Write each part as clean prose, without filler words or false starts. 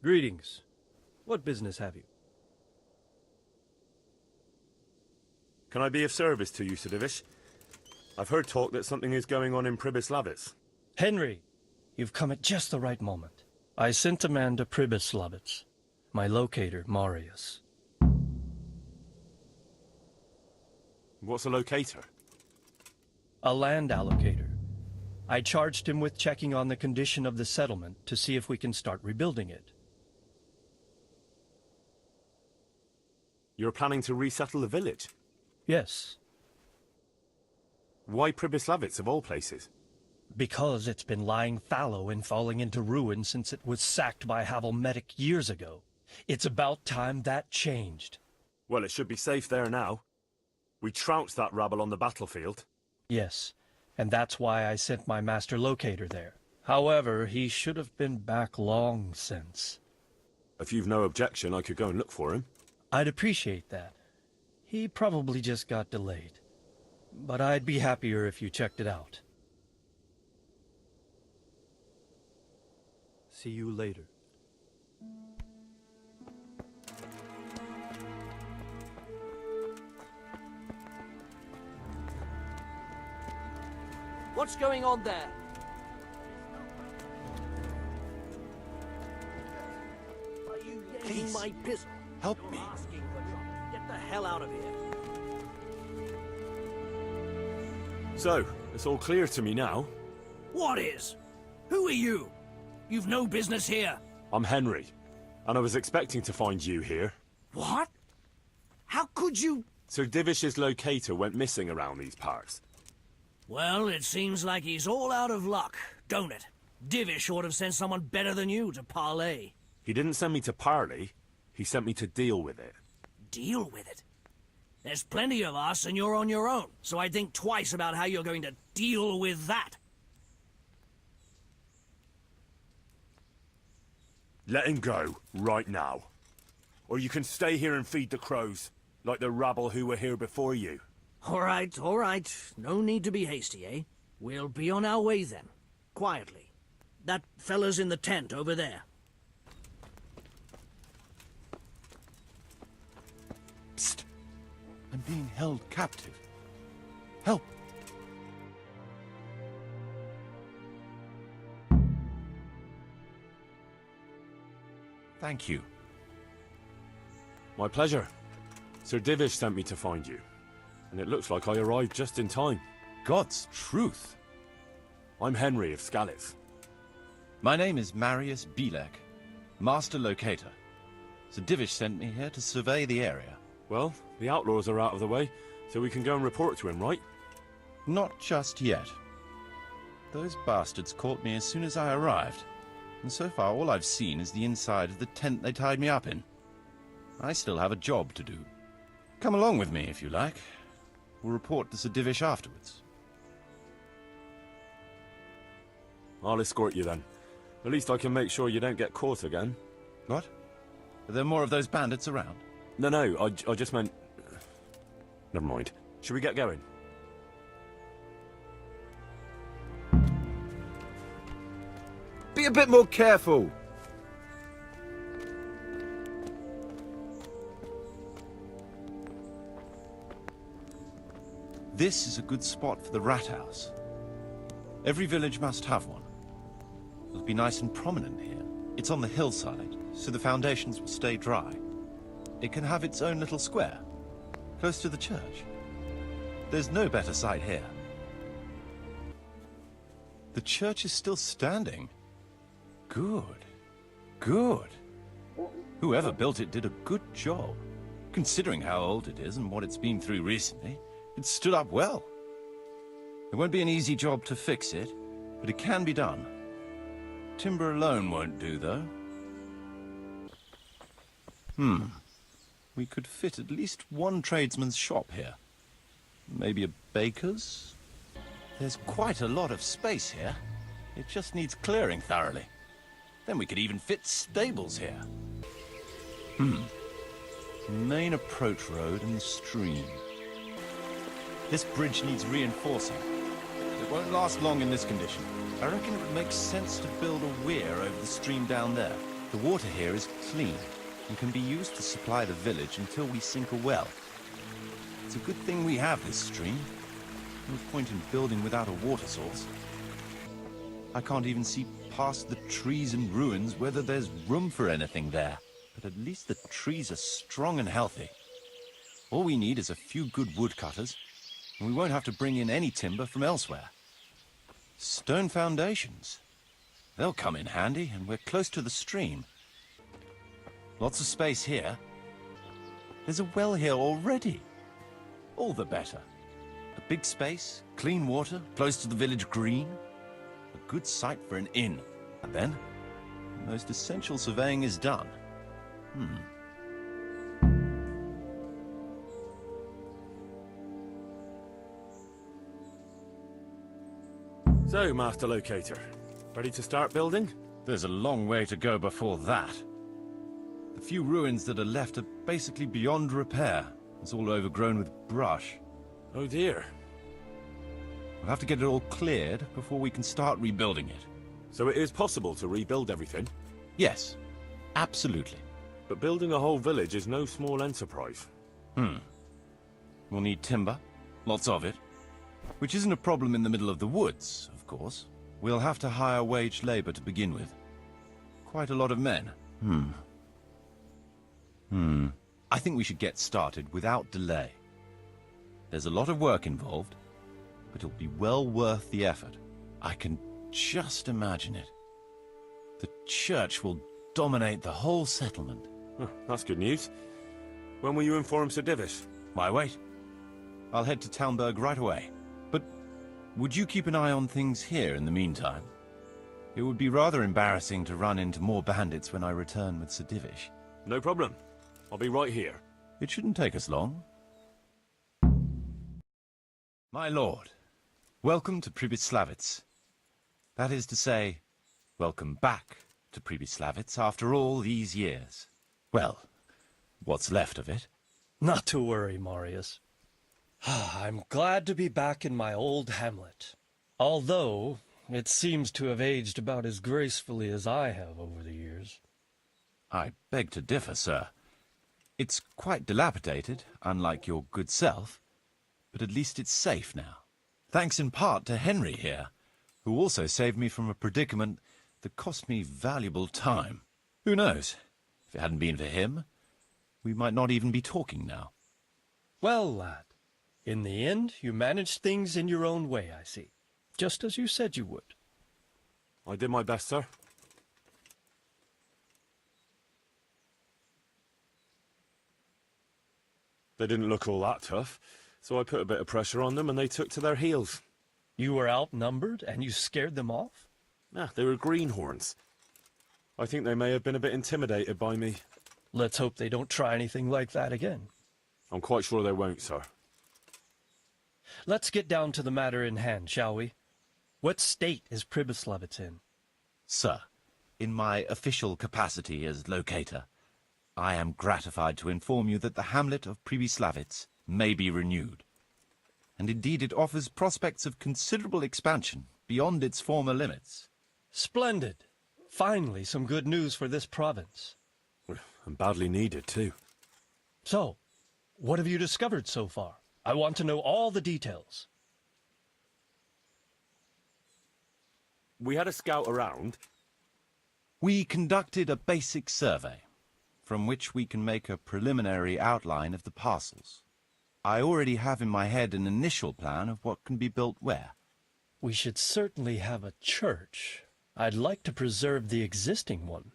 Greetings. What business have you? Can I be of service to you, Sir Divish? I've heard talk that something is going on in Pribyslavitz. Henry, you've come at just the right moment. I sent a man to Pribyslavitz. My locator, Marius. What's a locator? A land allocator. I charged him with checking on the condition of the settlement to see if we can start rebuilding it. You're planning to resettle the village? Yes, Why Pribyslavitz, of all places? because it's been lying fallow and falling into ruin since it was sacked by Havelmedic years ago. It's about time that changed. Well, it should be safe there now. We trounced that rabble on the battlefield. Yes, and that's why I sent my master locator there. However, he should have been back long since. If you've no objection, I could go and look for him. I'd appreciate that. He probably just got delayed. But I'd be happier if you checked it out. See you later. What's going on there? Are you getting Please, my piss? help You're me. asking for trouble. Get the hell out of here. So, it's all clear to me now. What is? Who are you? You've no business here. I'm Henry, and I was expecting to find you here. What? How could you? Sir Divish's locator went missing around these parts. Well, it seems like he's all out of luck, don't it? Divish ought to have sent someone better than you to parley. He didn't send me to parley, he sent me to deal with it. Deal with it. There's plenty of us and you're on your own, so I'd think twice about how you're going to deal with that. Let him go, right now. Or you can stay here and feed the crows, like the rabble who were here before you. All right. No need to be hasty, eh? We'll be on our way then. Quietly. That fella's in the tent over there. Psst. I'm being held captive. Help! Thank you. My pleasure. Sir Divish sent me to find you. And it looks like I arrived just in time. God's truth. I'm Henry of Skalitz. My name is Marius Bailiff, Master Locator. Sir Divish sent me here to survey the area. Well, the outlaws are out of the way, so we can go and report to him, right? Not just yet. Those bastards caught me as soon as I arrived. And so far all I've seen is the inside of the tent they tied me up in. I still have a job to do. Come along with me if you like. We'll report to Sir Divish afterwards. I'll escort you then. At least I can make sure you don't get caught again. What? Are there more of those bandits around? No, I just meant... Never mind. Should we get going? Be a bit more careful. This is a good spot for the rat house. Every village must have one. It'll be nice and prominent here. It's on the hillside, so the foundations will stay dry. It can have its own little square, close to the church. There's no better site here. The church is still standing. Good. Good. Whoever built it did a good job. Considering how old it is and what it's been through recently, it stood up well. It won't be an easy job to fix it, but it can be done. Timber alone won't do, though. We could fit at least one tradesman's shop here. Maybe a baker's? There's quite a lot of space here. It just needs clearing thoroughly. Then we could even fit stables here. Main approach road and the stream. This bridge needs reinforcing. It won't last long in this condition. I reckon it would make sense to build a weir over the stream down there. The water here is clean and can be used to supply the village until we sink a well. It's a good thing we have this stream. No point in building without a water source. I can't even see past the trees and ruins whether there's room for anything there. But at least the trees are strong and healthy. All we need is a few good woodcutters, and we won't have to bring in any timber from elsewhere. Stone foundations. They'll come in handy, and we're close to the stream. Lots of space here. There's a well here already. All the better. A big space, clean water, close to the village green. A good site for an inn. And then, the most essential surveying is done. So, Master Locator, ready to start building? There's a long way to go before that. The few ruins that are left are basically beyond repair. It's all overgrown with brush. Oh dear. We'll have to get it all cleared before we can start rebuilding it. So it is possible to rebuild everything? Yes, absolutely. But building a whole village is no small enterprise. We'll need timber, lots of it. Which isn't a problem in the middle of the woods, of course. We'll have to hire wage labor to begin with. Quite a lot of men. I think we should get started without delay. There's a lot of work involved, but it'll be well worth the effort. I can just imagine it. The church will dominate the whole settlement. Huh, that's good news. When will you inform Sir Divish? Why wait? I'll head to Talmberg right away. But would you keep an eye on things here in the meantime? It would be rather embarrassing to run into more bandits when I return with Sir Divish. No problem. I'll be right here. It shouldn't take us long. My lord, welcome to Pribyslavitz. That is to say, welcome back to Pribyslavitz after all these years. Well, what's left of it. Not to worry, Marius. I'm glad to be back in my old hamlet. Although, it seems to have aged about as gracefully as I have over the years. I beg to differ, sir. It's quite dilapidated, unlike your good self, but at least it's safe now. Thanks in part to Henry here, who also saved me from a predicament that cost me valuable time. Who knows? If it hadn't been for him, we might not even be talking now. Well, lad, in the end, you managed things in your own way, I see. Just as you said you would. I did my best, sir. They didn't look all that tough, so I put a bit of pressure on them and they took to their heels. You were outnumbered and you scared them off? They were greenhorns. I think they may have been a bit intimidated by me. Let's hope they don't try anything like that again. I'm quite sure they won't, sir. Let's get down to the matter in hand, shall we? What state is Pribyslavitz in? Sir, in my official capacity as locator, I am gratified to inform you that the hamlet of Pribyslavitz may be renewed. And indeed it offers prospects of considerable expansion beyond its former limits. Splendid. Finally, some good news for this province. And badly needed, too. So, what have you discovered so far? I want to know all the details. We had a scout around. We conducted a basic survey, from which we can make a preliminary outline of the parcels. I already have in my head an initial plan of what can be built where. We should certainly have a church. I'd like to preserve the existing one.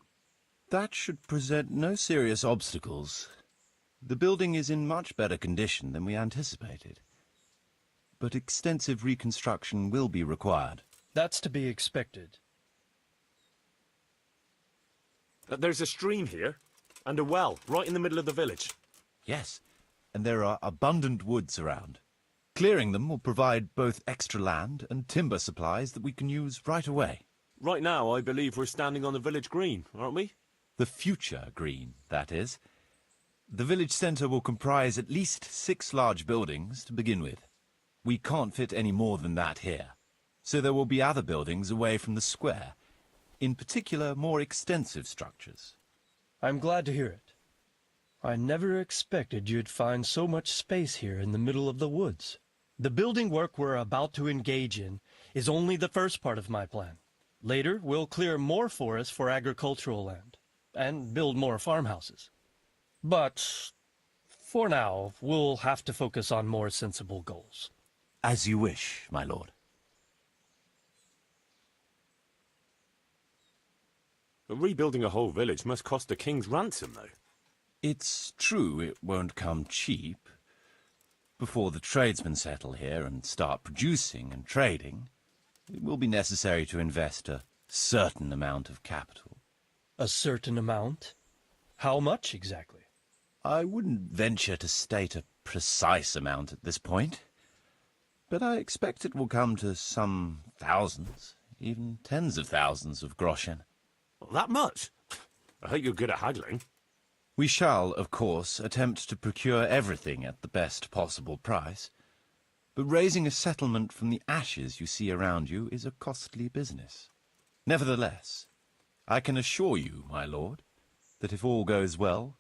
That should present no serious obstacles. The building is in much better condition than we anticipated. But extensive reconstruction will be required. That's to be expected. There's a stream here, and a well, right in the middle of the village. Yes, and there are abundant woods around. Clearing them will provide both extra land and timber supplies that we can use right away. Right now, I believe we're standing on the village green, aren't we? The future green, that is. The village centre will comprise at least 6 large buildings to begin with. We can't fit any more than that here, so there will be other buildings away from the square. In particular, more extensive structures. I'm glad to hear it. I never expected you'd find so much space here in the middle of the woods. The building work we're about to engage in is only the first part of my plan. Later, we'll clear more forest for agricultural land and build more farmhouses. But for now, we'll have to focus on more sensible goals. As you wish, my lord. Rebuilding a whole village must cost a king's ransom, though. It's true it won't come cheap. Before the tradesmen settle here and start producing and trading, it will be necessary to invest a certain amount of capital. A certain amount? How much exactly? I wouldn't venture to state a precise amount at this point, but I expect it will come to some thousands, even tens of thousands of groschen. That much? I hope you're good at haggling. We shall, of course, attempt to procure everything at the best possible price, but raising a settlement from the ashes you see around you is a costly business. Nevertheless, I can assure you, my lord, that if all goes well,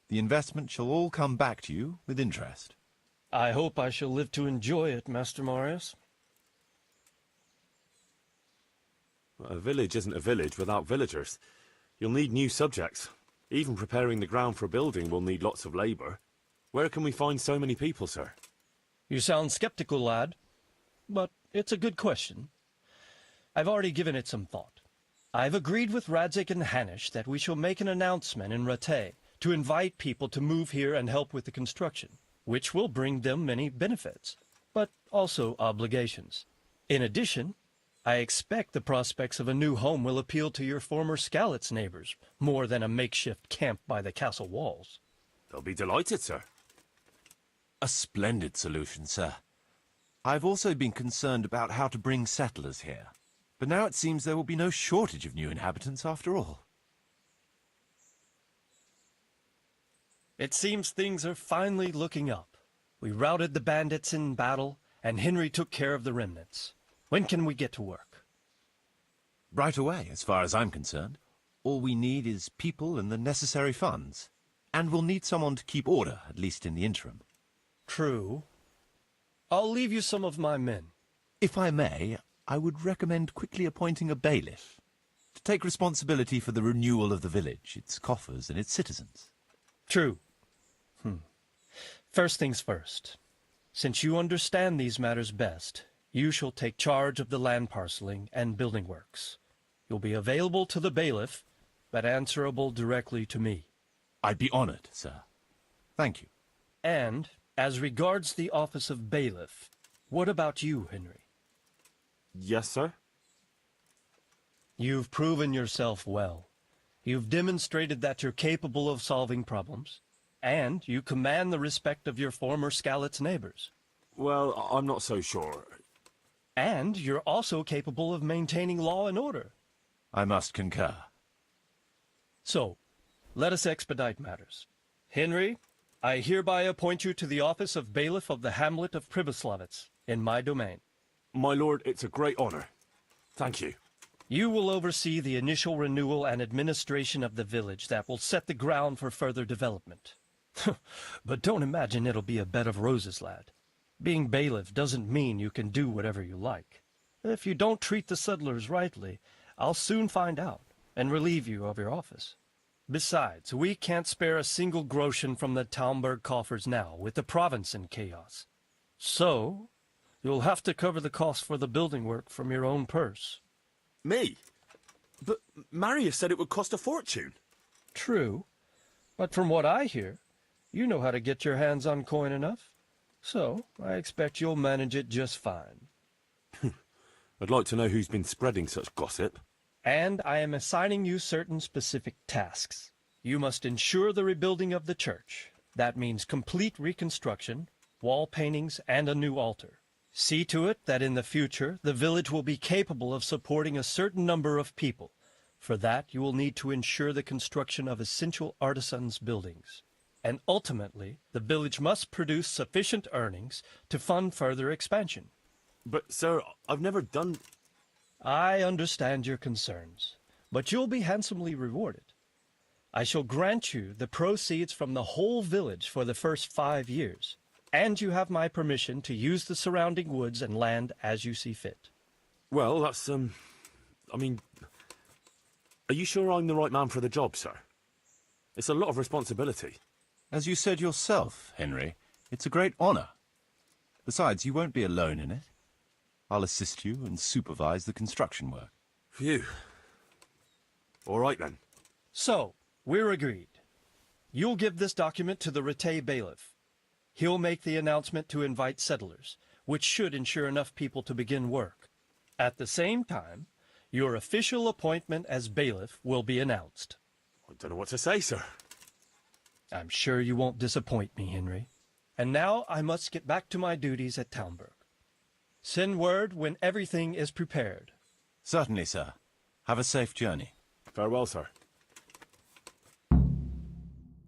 the investment shall all come back to you with interest. I hope I shall live to enjoy it, Master Marius. A village isn't a village without villagers. You'll need new subjects. Even preparing the ground for a building will need lots of labor. Where can we find so many people, sir? You sound skeptical, lad, but it's a good question. I've already given it some thought. I've agreed with Radzik and Hanish that we shall make an announcement in Rattay to invite people to move here and help with the construction, which will bring them many benefits, but also obligations. In addition, I expect the prospects of a new home will appeal to your former Skalitz neighbors, more than a makeshift camp by the castle walls. They'll be delighted, sir. A splendid solution, sir. I've also been concerned about how to bring settlers here, but now it seems there will be no shortage of new inhabitants after all. It seems things are finally looking up. We routed the bandits in battle, and Henry took care of the remnants. When can we get to work? Right away, as far as I'm concerned. All we need is people and the necessary funds. And we'll need someone to keep order, at least in the interim. True. I'll leave you some of my men. If I may, I would recommend quickly appointing a bailiff to take responsibility for the renewal of the village, its coffers and its citizens. True. First things first. Since you understand these matters best, you shall take charge of the land parceling and building works. You'll be available to the bailiff, but answerable directly to me. I'd be honored, sir. Thank you. And, as regards the office of bailiff, what about you, Henry? Yes, sir? You've proven yourself well. You've demonstrated that you're capable of solving problems, and you command the respect of your former Skalitz neighbors. Well, I'm not so sure. And you're also capable of maintaining law and order. I must concur. So, let us expedite matters. Henry, I hereby appoint you to the office of Bailiff of the hamlet of Pribyslavitz, in my domain. My lord, it's a great honor. Thank you. You will oversee the initial renewal and administration of the village that will set the ground for further development. But don't imagine it'll be a bed of roses, lad. Being bailiff doesn't mean you can do whatever you like. If you don't treat the settlers rightly, I'll soon find out and relieve you of your office. Besides, we can't spare a single groschen from the Talmberg coffers now, with the province in chaos. So, you'll have to cover the cost for the building work from your own purse. Me? But Marius said it would cost a fortune. True, but from what I hear, you know how to get your hands on coin enough. So, I expect you'll manage it just fine. I'd like to know who's been spreading such gossip. And I am assigning you certain specific tasks. You must ensure the rebuilding of the church. That means complete reconstruction, wall paintings, and a new altar. See to it that in the future, the village will be capable of supporting a certain number of people. For that, you will need to ensure the construction of essential artisans' buildings. And ultimately, the village must produce sufficient earnings to fund further expansion. But, sir, I've never done... I understand your concerns, but you'll be handsomely rewarded. I shall grant you the proceeds from the whole village for the first 5 years, and you have my permission to use the surrounding woods and land as you see fit. Well, that's, I mean... Are you sure I'm the right man for the job, sir? It's a lot of responsibility. As you said yourself, Henry, it's a great honor. Besides, you won't be alone in it. I'll assist you and supervise the construction work. Phew. All right, then. So, we're agreed. You'll give this document to the Rete Bailiff. He'll make the announcement to invite settlers, which should ensure enough people to begin work. At the same time, your official appointment as bailiff will be announced. I don't know what to say, sir. I'm sure you won't disappoint me, Henry. And now I must get back to my duties at Talmberg. Send word when everything is prepared. Certainly, sir. Have a safe journey. Farewell, sir.